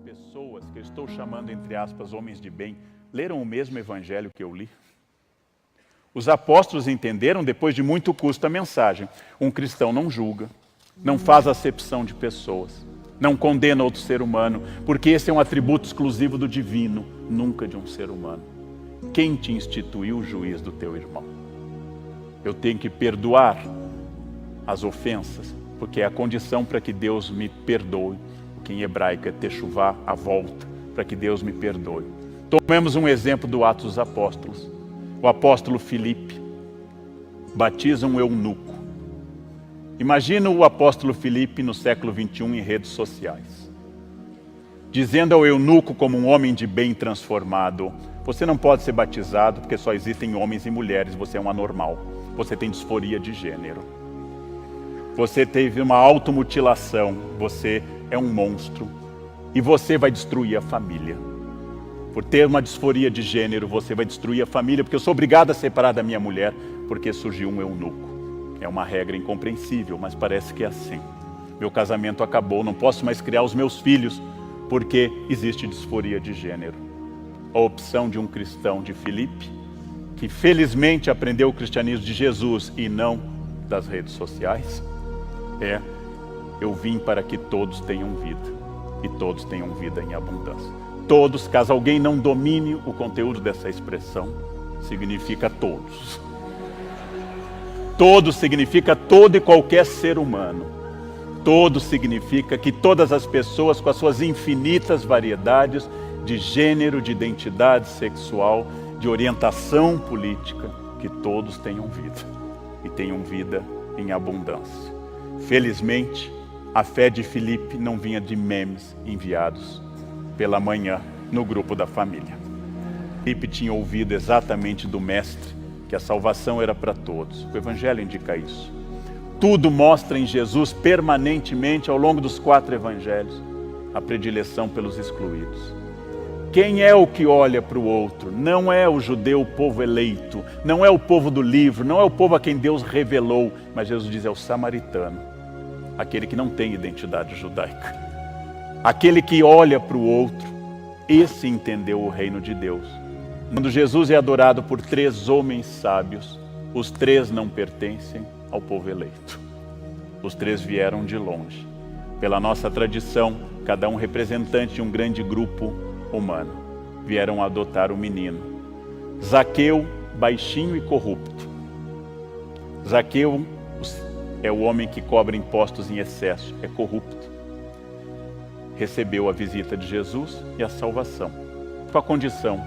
pessoas que eu estou chamando, entre aspas, homens de bem, leram o mesmo evangelho que eu li? Os apóstolos entenderam, depois de muito custo, a mensagem. Um cristão não julga, não faz acepção de pessoas, não condena outro ser humano, porque esse é um atributo exclusivo do divino, nunca de um ser humano. Quem te instituiu o juiz do teu irmão? Eu tenho que perdoar as ofensas, porque é a condição para que Deus me perdoe. O que em hebraico é techuvá, a volta, para que Deus me perdoe. Tomemos um exemplo do Atos dos Apóstolos. O apóstolo Filipe batiza um eunuco. Imagina o apóstolo Filipe no século 21 em redes sociais, dizendo ao eunuco como um homem de bem transformado: você não pode ser batizado porque só existem homens e mulheres, você é um anormal, você tem disforia de gênero, você teve uma automutilação, você é um monstro e você vai destruir a família. Por ter uma disforia de gênero, você vai destruir a família, porque eu sou obrigado a separar da minha mulher, porque surgiu um eunuco. É uma regra incompreensível, mas parece que é assim. Meu casamento acabou, não posso mais criar os meus filhos, porque existe disforia de gênero. A opção de um cristão de Filipe, que felizmente aprendeu o cristianismo de Jesus e não das redes sociais, é: eu vim para que todos tenham vida, e todos tenham vida em abundância. Todos, caso alguém não domine o conteúdo dessa expressão, significa todos. Todo significa todo e qualquer ser humano. Todo significa que todas as pessoas, com as suas infinitas variedades de gênero, de identidade sexual, de orientação política, que todos tenham vida. E tenham vida em abundância. Felizmente, a fé de Filipe não vinha de memes enviados pela manhã no grupo da família. Filipe tinha ouvido exatamente do mestre que a salvação era para todos. O evangelho indica isso. Tudo mostra em Jesus permanentemente ao longo dos 4 evangelhos a predileção pelos excluídos. Quem é o que olha para o outro? Não é o judeu, o povo eleito, não é o povo do livro, não é o povo a quem Deus revelou, mas Jesus diz: é o samaritano, aquele que não tem identidade judaica. Aquele que olha para o outro, esse entendeu o reino de Deus. Quando Jesus é adorado por 3 homens sábios, os 3 não pertencem ao povo eleito. Os 3 vieram de longe. Pela nossa tradição, cada um representante de um grande grupo humano, vieram adotar o menino. Zaqueu, baixinho e corrupto. Zaqueu é o homem que cobra impostos em excesso, é corrupto. Recebeu a visita de Jesus e a salvação, com a condição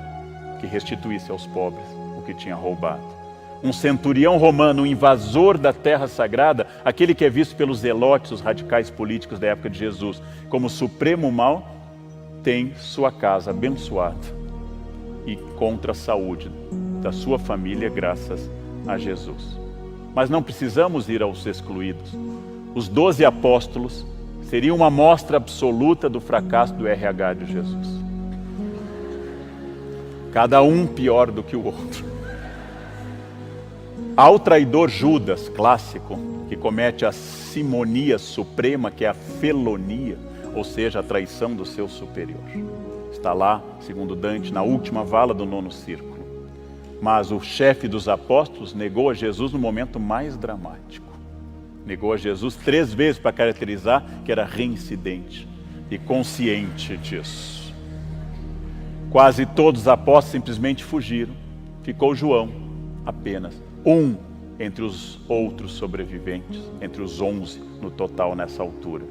que restituísse aos pobres o que tinha roubado. Um centurião romano, um invasor da terra sagrada, aquele que é visto pelos zelotes, os radicais políticos da época de Jesus, como supremo mal, tem sua casa abençoada e contra a saúde da sua família graças a Jesus. Mas não precisamos ir aos excluídos. Os 12 apóstolos seriam uma amostra absoluta do fracasso do RH de Jesus. Cada um pior do que o outro. Ao traidor Judas, clássico, que comete a simonia suprema, que é a felonia, ou seja, a traição do seu superior. Está lá, segundo Dante, na última vala do 9º círculo. Mas o chefe dos apóstolos negou a Jesus no momento mais dramático. Negou a Jesus 3 vezes para caracterizar que era reincidente e consciente disso. Quase todos os apóstolos simplesmente fugiram. Ficou João, apenas um entre os outros sobreviventes, entre os 11 no total nessa altura.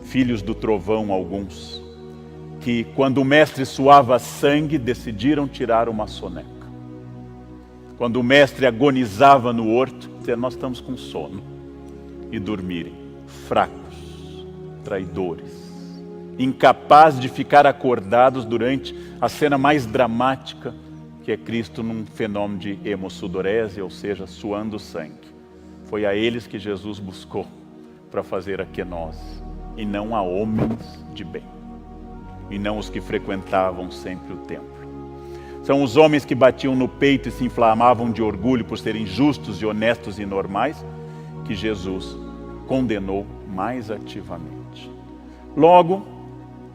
Filhos do trovão alguns, que quando o mestre suava sangue, decidiram tirar uma soneca. Quando o mestre agonizava no horto, dizer: nós estamos com sono. E dormirem, fracos, traidores, incapazes de ficar acordados durante a cena mais dramática, que é Cristo num fenômeno de hemosudorese, ou seja, suando sangue. Foi a eles que Jesus buscou para fazer a quenose, e não a homens de bem, e não os que frequentavam sempre o templo. São os homens que batiam no peito e se inflamavam de orgulho por serem justos e honestos e normais, que Jesus condenou mais ativamente. Logo,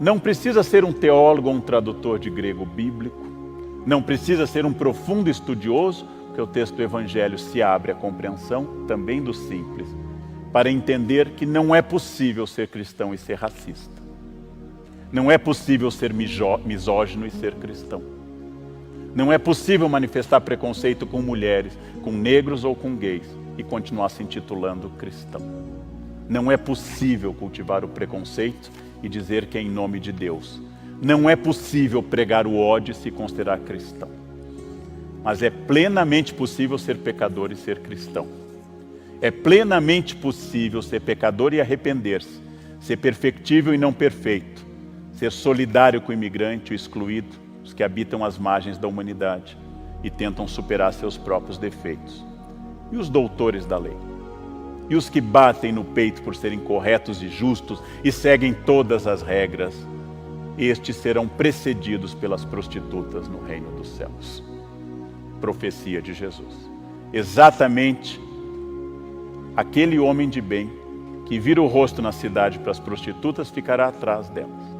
Não precisa ser um teólogo ou um tradutor de grego bíblico. Não precisa ser um profundo estudioso, porque o texto do Evangelho se abre à compreensão também do simples, para entender que não é possível ser cristão e ser racista. Não é possível ser misógino e ser cristão. Não é possível manifestar preconceito com mulheres, com negros ou com gays e continuar se intitulando cristão. Não é possível cultivar o preconceito e dizer que é em nome de Deus. Não é possível pregar o ódio e se considerar cristão. Mas é plenamente possível ser pecador e ser cristão. É plenamente possível ser pecador e arrepender-se, ser perfectível e não perfeito, ser solidário com o imigrante, o excluído, os que habitam as margens da humanidade e tentam superar seus próprios defeitos. E os doutores da lei? E os que batem no peito por serem corretos e justos e seguem todas as regras? Estes serão precedidos pelas prostitutas no reino dos céus. Profecia de Jesus. Exatamente aquele homem de bem que vira o rosto na cidade para as prostitutas ficará atrás delas.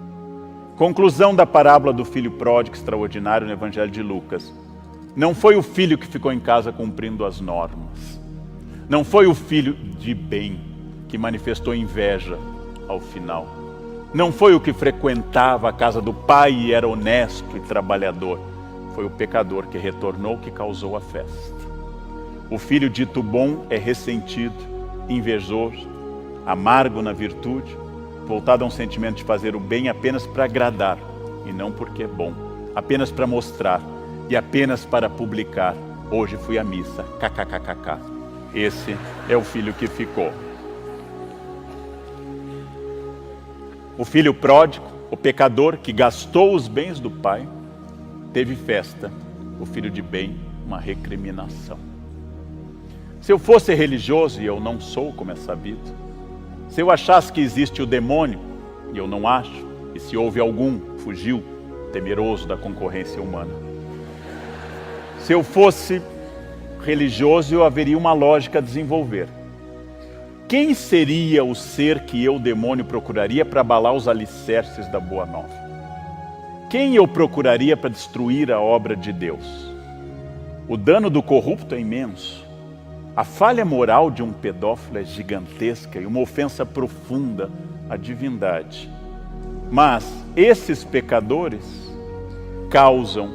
Conclusão da parábola do filho pródigo extraordinário no Evangelho de Lucas. Não foi o filho que ficou em casa cumprindo as normas. Não foi o filho de bem que manifestou inveja ao final. Não foi o que frequentava a casa do pai e era honesto e trabalhador. Foi o pecador que retornou que causou a festa. O filho dito bom é ressentido, invejoso, amargo na virtude, voltado a um sentimento de fazer o bem apenas para agradar e não porque é bom, apenas para mostrar e apenas para publicar. Hoje fui à missa, kkkk. Esse é o filho que ficou. O filho pródigo, o pecador que gastou os bens do pai, teve festa. O filho de bem, uma recriminação. Se eu fosse religioso, e eu não sou, como é sabido, se eu achasse que existe o demônio, e eu não acho, e se houve algum, fugiu, temeroso da concorrência humana. Se eu fosse religioso, eu haveria uma lógica a desenvolver. Quem seria o ser que eu, demônio, procuraria para abalar os alicerces da Boa Nova? Quem eu procuraria para destruir a obra de Deus? O dano do corrupto é imenso. A falha moral de um pedófilo é gigantesca e uma ofensa profunda à divindade. Mas esses pecadores causam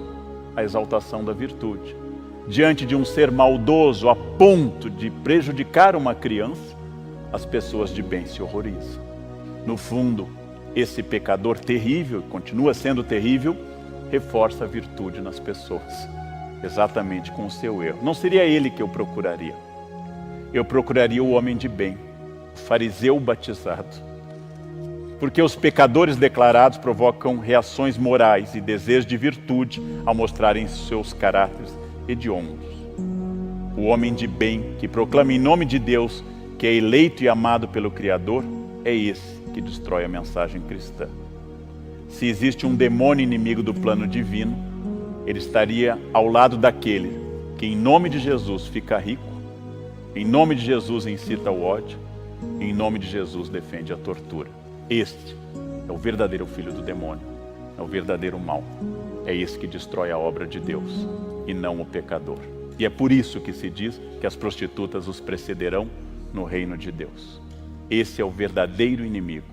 a exaltação da virtude. Diante de um ser maldoso a ponto de prejudicar uma criança, as pessoas de bem se horrorizam. No fundo, esse pecador terrível, continua sendo terrível, reforça a virtude nas pessoas, exatamente com o seu erro. Não seria ele que eu procuraria. Eu procuraria o homem de bem, o fariseu batizado. Porque os pecadores declarados provocam reações morais e desejo de virtude ao mostrarem seus caráteres hediondos. O homem de bem que proclama em nome de Deus que é eleito e amado pelo Criador, é esse que destrói a mensagem cristã. Se existe um demônio inimigo do plano divino, ele estaria ao lado daquele que em nome de Jesus fica rico, em nome de Jesus incita o ódio, em nome de Jesus defende a tortura. Este é o verdadeiro filho do demônio, é o verdadeiro mal. É esse que destrói a obra de Deus e não o pecador. E é por isso que se diz que as prostitutas os precederão no reino de Deus. Esse é o verdadeiro inimigo.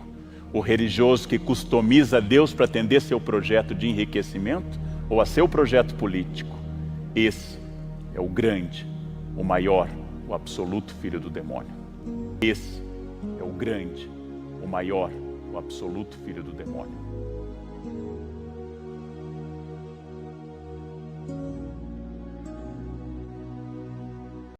O religioso que customiza Deus para atender seu projeto de enriquecimento ou a seu projeto político. Esse é o grande, o maior, o absoluto filho do demônio. Esse é o grande, o maior, o absoluto filho do demônio.